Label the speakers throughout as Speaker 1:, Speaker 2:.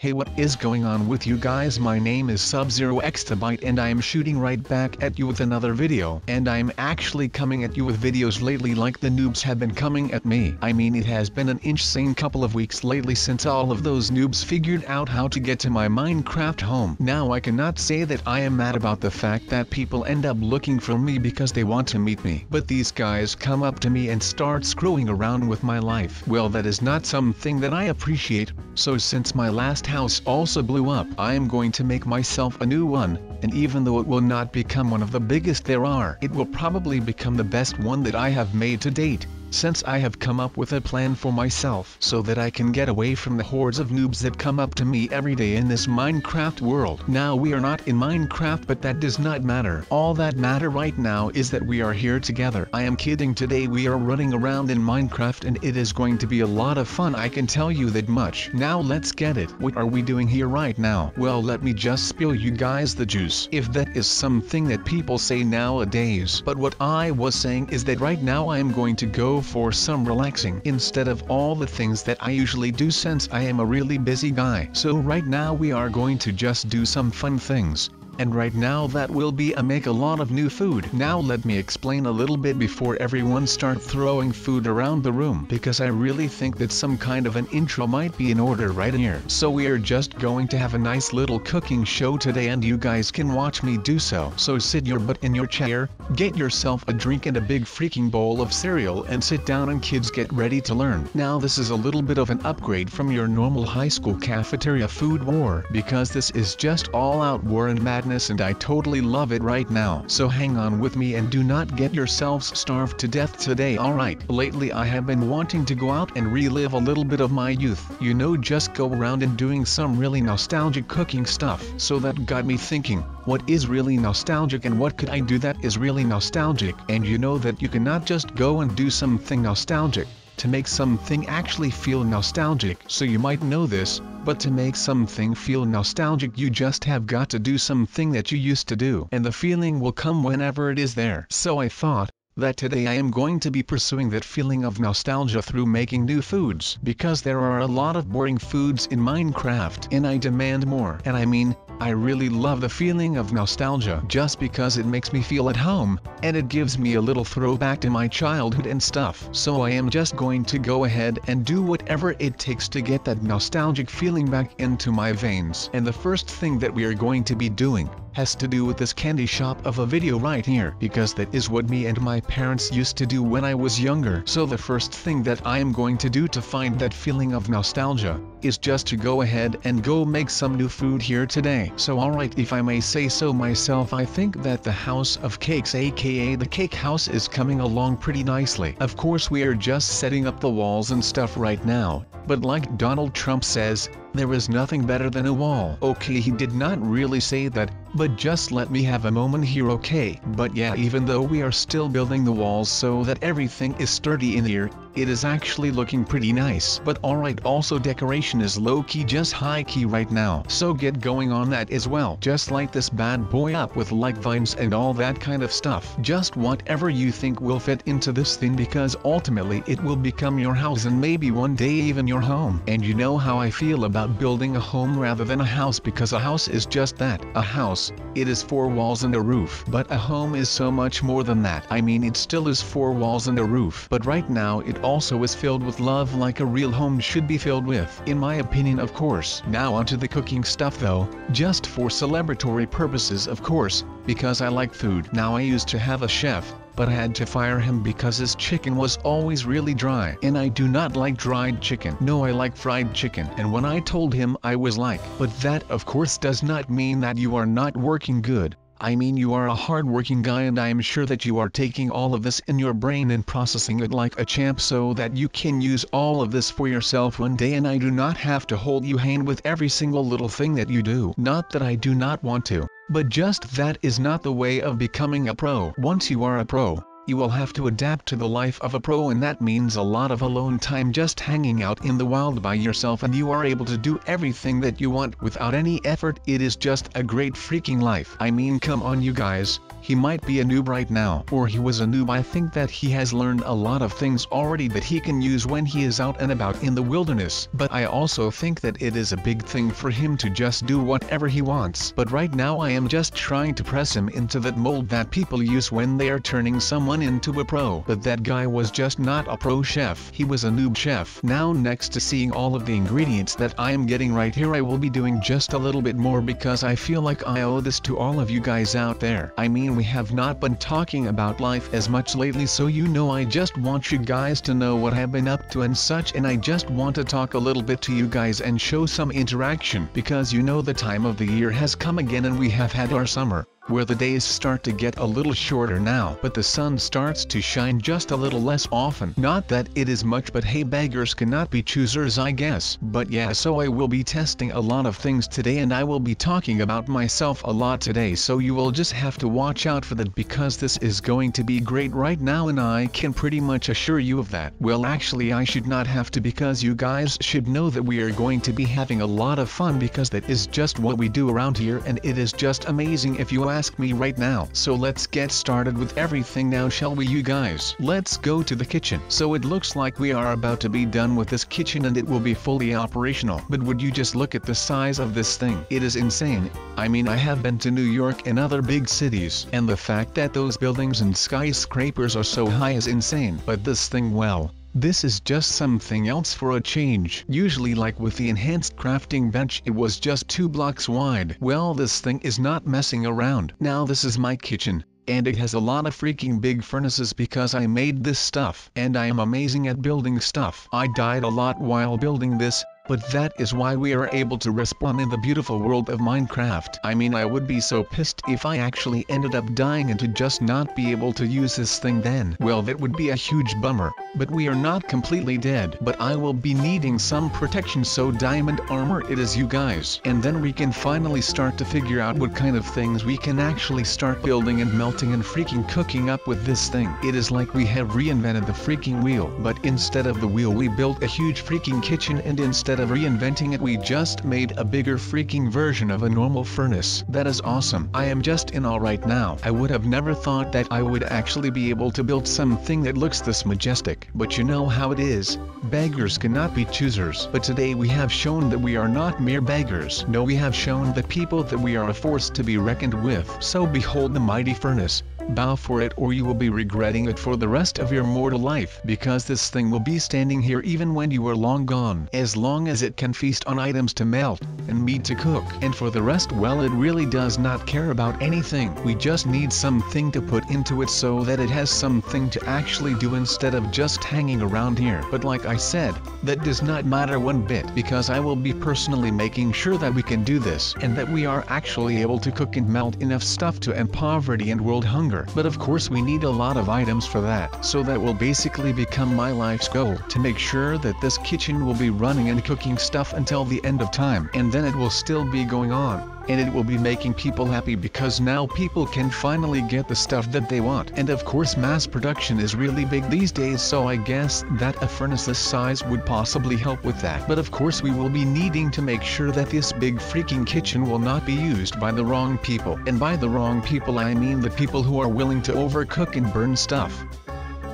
Speaker 1: Hey, what is going on with you guys? My name is Sub-Zero-Exabyte and I am shooting right back at you with another video. And I'm actually coming at you with videos lately like the noobs have been coming at me. I mean, it has been an insane couple of weeks lately since all of those noobs figured out how to get to my Minecraft home. Now I cannot say that I am mad about the fact that people end up looking for me because they want to meet me. But these guys come up to me and start screwing around with my life. Well, that is not something that I appreciate. So since my last house also blew up, I am going to make myself a new one, and even though it will not become one of the biggest there are, it will probably become the best one that I have made to date, since I have come up with a plan for myself so that I can get away from the hordes of noobs that come up to me every day in this Minecraft world. Now we are not in Minecraft, but that does not matter. All that matter right now is that we are here together. I am kidding, today we are running around in Minecraft and it is going to be a lot of fun, I can tell you that much. Now let's get it. What are we doing here right now? Well, let me just spill you guys the juice, if that is something that people say nowadays. But what I was saying is that right now I am going to go for some relaxing instead of all the things that I usually do, since I am a really busy guy. So right now we are going to just do some fun things. And right now that will be make a lot of new food. Now let me explain a little bit before everyone start throwing food around the room, because I really think that some kind of an intro might be in order right here. So we are just going to have a nice little cooking show today and you guys can watch me do so. So sit your butt in your chair, get yourself a drink and a big freaking bowl of cereal and sit down, and kids get ready to learn. Now this is a little bit of an upgrade from your normal high school cafeteria food war, because this is just all out war and madness, and I totally love it right now. So hang on with me and do not get yourselves starved to death today. Alright, lately I have been wanting to go out and relive a little bit of my youth. You know, just go around and doing some really nostalgic cooking stuff. So that got me thinking, what is really nostalgic and what could I do that is really nostalgic? And you know that you cannot just go and do something nostalgic to make something actually feel nostalgic. So you might know this, but to make something feel nostalgic you just have got to do something that you used to do, and the feeling will come whenever it is there. So I thought that today I am going to be pursuing that feeling of nostalgia through making new foods, because there are a lot of boring foods in Minecraft and I demand more. And I mean, I really love the feeling of nostalgia just because it makes me feel at home, and it gives me a little throwback to my childhood and stuff. So I am just going to go ahead and do whatever it takes to get that nostalgic feeling back into my veins. And the first thing that we are going to be doing has to do with this candy shop of a video right here, because that is what me and my parents used to do when I was younger. So the first thing that I am going to do to find that feeling of nostalgia is just to go ahead and go make some new food here today. So alright, if I may say so myself, I think that the House of Cakes, aka the Cake House, is coming along pretty nicely. Of course we are just setting up the walls and stuff right now, but like Donald Trump says, there is nothing better than a wall. Okay, he did not really say that, but just let me have a moment here, okay? But yeah, even though we are still building the walls so that everything is sturdy in here, it is actually looking pretty nice. But alright, also decoration is low-key, just high-key right now. So get going on that as well. Just light this bad boy up with like vines and all that kind of stuff. Just whatever you think will fit into this thing, because ultimately it will become your house and maybe one day even your home. And you know how I feel about building a home rather than a house, because a house is just that, a house. It is 4 walls and a roof. But a home is so much more than that. I mean, it still is 4 walls and a roof, but right now it also is filled with love, like a real home should be filled with, in my opinion, of course. Now onto the cooking stuff though, just for celebratory purposes of course, because I like food. Now I used to have a chef, but I had to fire him because his chicken was always really dry, and I do not like dried chicken. No, I like fried chicken. And when I told him, I was like, but that of course does not mean that you are not working good. I mean, you are a hard-working guy, and I am sure that you are taking all of this in your brain and processing it like a champ so that you can use all of this for yourself one day, and I do not have to hold you hand with every single little thing that you do. Not that I do not want to, but just that is not the way of becoming a pro. Once you are a pro, You will have to adapt to the life of a pro, and that means a lot of alone time just hanging out in the wild by yourself, and you are able to do everything that you want without any effort. It is just a great freaking life. I mean, come on you guys, he might be a noob right now, or he was a noob. I think that he has learned a lot of things already that he can use when he is out and about in the wilderness, but I also think that it is a big thing for him to just do whatever he wants. But right now I am just trying to press him into that mold that people use when they are turning someone into a pro. But that guy was just not a pro chef, he was a noob chef. Now next to seeing all of the ingredients that I am getting right here, I will be doing just a little bit more because I feel like I owe this to all of you guys out there. I mean, we have not been talking about life as much lately, so you know I just want you guys to know what I've been up to and such, and I just want to talk a little bit to you guys and show some interaction, because you know the time of the year has come again and we have had our summer, where the days start to get a little shorter now, but the sun starts to shine just a little less often. Not that it is much, but hey, beggars cannot be choosers, I guess. But yeah, so I will be testing a lot of things today, and I will be talking about myself a lot today, so you will just have to watch out for that, because this is going to be great right now, and I can pretty much assure you of that. Well, actually I should not have to, because you guys should know that we are going to be having a lot of fun, because that is just what we do around here, and it is just amazing if you ask me right now. So let's get started with everything now, shall we you guys? Let's go to the kitchen. So it looks like we are about to be done with this kitchen and it will be fully operational. But would you just look at the size of this thing? It is insane. I mean, I have been to New York and other big cities, and the fact that those buildings and skyscrapers are so high is insane. But this thing, well, this is just something else for a change. Usually, like with the enhanced crafting bench, it was just 2 blocks wide. Well, this thing is not messing around. Now this is my kitchen, and it has a lot of freaking big furnaces because I made this stuff, and I am amazing at building stuff. I died a lot while building this, but that is why we are able to respawn in the beautiful world of Minecraft. I mean, I would be so pissed if I actually ended up dying and to just not be able to use this thing then. Well, that would be a huge bummer, but we are not completely dead. But I will be needing some protection, so diamond armor it is you guys. And then we can finally start to figure out what kind of things we can actually start building and melting and freaking cooking up with this thing. It is like we have reinvented the freaking wheel, but instead of the wheel we built a huge freaking kitchen, and instead of reinventing it we just made a bigger freaking version of a normal furnace. That is awesome. I am just in awe right now. I would have never thought that I would actually be able to build something that looks this majestic. But you know how it is, beggars cannot be choosers. But today we have shown that we are not mere beggars. No, we have shown the people that we are a force to be reckoned with. So behold the mighty furnace. Bow for it, or you will be regretting it for the rest of your mortal life, because this thing will be standing here even when you are long gone, as long as it can feast on items to melt and meat to cook. And for the rest, well, it really does not care about anything. We just need something to put into it so that it has something to actually do instead of just hanging around here. But like I said, that does not matter one bit, because I will be personally making sure that we can do this, and that we are actually able to cook and melt enough stuff to end poverty and world hunger. But of course we need a lot of items for that, so that will basically become my life's goal, to make sure that this kitchen will be running and cooking stuff until the end of time, and then it will still be going on, and it will be making people happy, because now people can finally get the stuff that they want. And of course mass production is really big these days, so I guess that a furnace this size would possibly help with that. But of course we will be needing to make sure that this big freaking kitchen will not be used by the wrong people. And by the wrong people I mean the people who are willing to overcook and burn stuff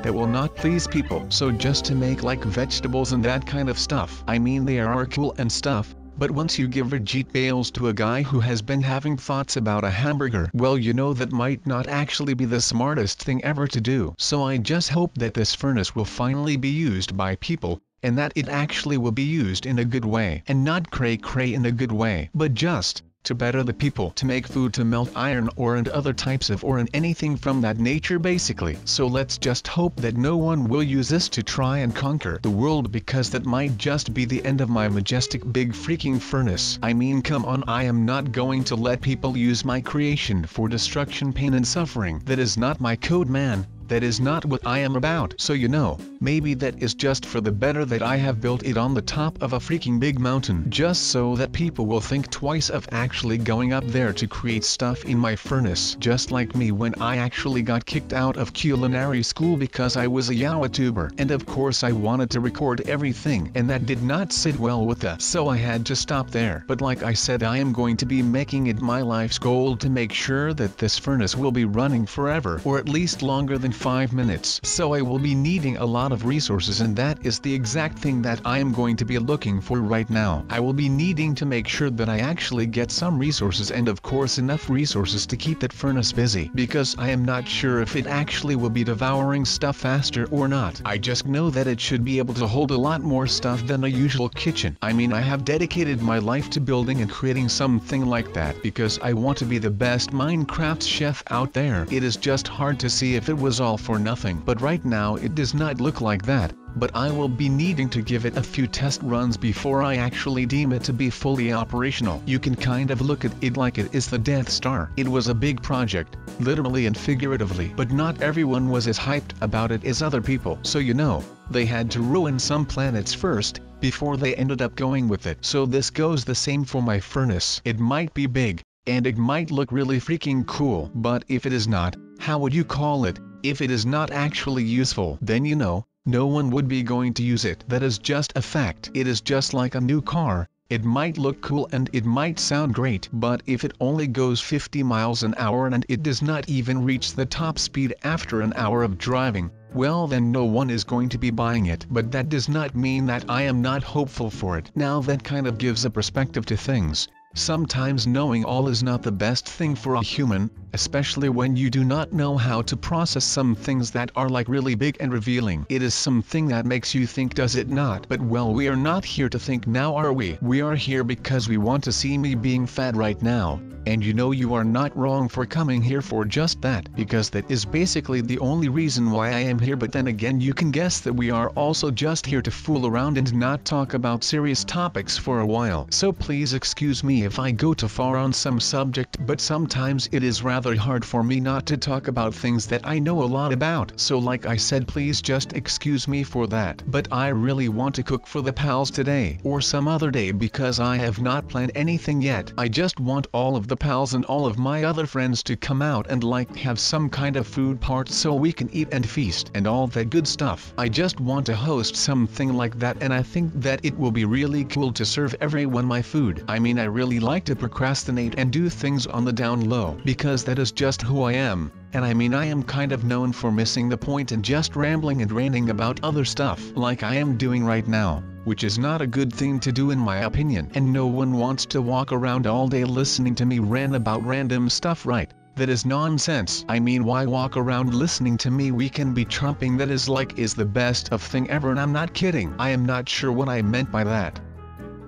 Speaker 1: that will not please people. So just to make like vegetables and that kind of stuff. I mean, they are cool and stuff, but once you give veggie bales to a guy who has been having thoughts about a hamburger, well, you know that might not actually be the smartest thing ever to do. So I just hope that this furnace will finally be used by people, and that it actually will be used in a good way, and not cray-cray in a good way, but just to better the people, to make food, to melt iron ore and other types of ore and anything from that nature basically. So let's just hope that no one will use this to try and conquer the world, because that might just be the end of my majestic big freaking furnace. I mean, come on, I am not going to let people use my creation for destruction, pain and suffering. That is not my code, man. That is not what I am about. So you know, maybe that is just for the better that I have built it on the top of a freaking big mountain, just so that people will think twice of actually going up there to create stuff in my furnace. Just like me when I actually got kicked out of culinary school because I was a YouTuber, and of course I wanted to record everything, and that did not sit well with us, so I had to stop there. But like I said, I am going to be making it my life's goal to make sure that this furnace will be running forever, or at least longer than 5 minutes. So I will be needing a lot of resources, and that is the exact thing that I am going to be looking for right now. I will be needing to make sure that I actually get some resources, and of course enough resources to keep that furnace busy, because I am not sure if it actually will be devouring stuff faster or not. I just know that it should be able to hold a lot more stuff than a usual kitchen. I mean, I have dedicated my life to building and creating something like that because I want to be the best Minecraft chef out there. It is just hard to see if it was all for nothing, but right now it does not look like that. But I will be needing to give it a few test runs before I actually deem it to be fully operational. You can kind of look at it like it is the Death Star. It was a big project, literally and figuratively, but not everyone was as hyped about it as other people. So you know, they had to ruin some planets first, before they ended up going with it. So this goes the same for my furnace. It might be big, and it might look really freaking cool, but if it is not, how would you call it? If it is not actually useful, then you know, no one would be going to use it. That is just a fact. It is just like a new car. It might look cool and it might sound great, but if it only goes 50 miles an hour and it does not even reach the top speed after an hour of driving, well then no one is going to be buying it. But that does not mean that I am not hopeful for it. Now that kind of gives a perspective to things. Sometimes knowing all is not the best thing for a human, especially when you do not know how to process some things that are like really big and revealing. It is something that makes you think, does it not? But well, we are not here to think now, are we? We are here because we want to see me being fat right now. And you know, you are not wrong for coming here for just that, because that is basically the only reason why I am here. But then again, you can guess that we are also just here to fool around and not talk about serious topics for a while. So please excuse me if I go too far on some subject, but sometimes it is rather hard for me not to talk about things that I know a lot about. So like I said, please just excuse me for that. But I really want to cook for the pals today, or some other day, because I have not planned anything yet. I just want all of the pals and all of my other friends to come out and like have some kind of food part so we can eat and feast and all that good stuff. I just want to host something like that, and I think that it will be really cool to serve everyone my food. I mean, I really like to procrastinate and do things on the down low, because that is just who I am. And I mean, I am kind of known for missing the point and just rambling and ranting about other stuff like I am doing right now, which is not a good thing to do in my opinion. And no one wants to walk around all day listening to me rant about random stuff, right? That is nonsense. I mean, why walk around listening to me? We can be trumping that is the best of thing ever, and I'm not kidding. I am not sure what I meant by that,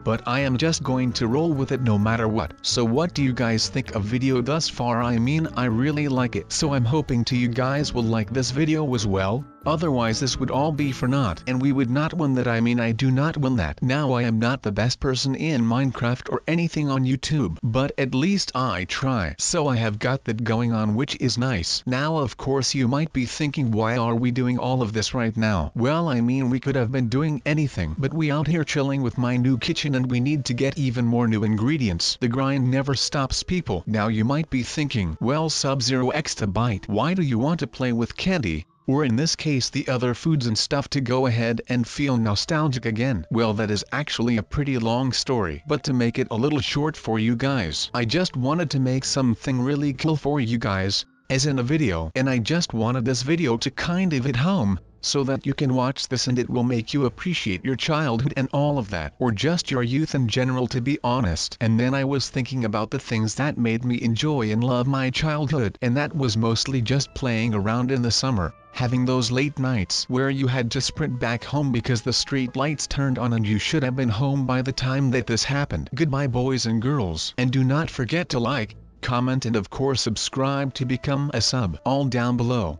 Speaker 1: but I am just going to roll with it no matter what. So what do you guys think of video thus far? I mean, I really like it, so I'm hoping to you guys will like this video as well. Otherwise this would all be for naught, and we would not win that. I mean, I do not win that. Now I am not the best person in Minecraft or anything on YouTube, but at least I try. So I have got that going on, which is nice. Now of course you might be thinking, why are we doing all of this right now? Well, I mean, we could have been doing anything, but we out here chilling with my new kitchen and we need to get even more new ingredients. The grind never stops, people. Now you might be thinking, well, Sub-Zero Exabyte, why do you want to play with candy, or in this case the other foods and stuff, to go ahead and feel nostalgic again? Well, that is actually a pretty long story, but to make it a little short for you guys, I just wanted to make something really cool for you guys, as in a video, and I just wanted this video to kind of hit home, so that you can watch this and it will make you appreciate your childhood and all of that, or just your youth in general, to be honest. And then I was thinking about the things that made me enjoy and love my childhood, and that was mostly just playing around in the summer, having those late nights where you had to sprint back home because the street lights turned on and you should have been home by the time that this happened. Goodbye, boys and girls, and do not forget to like, comment, and of course subscribe to become a sub, all down below.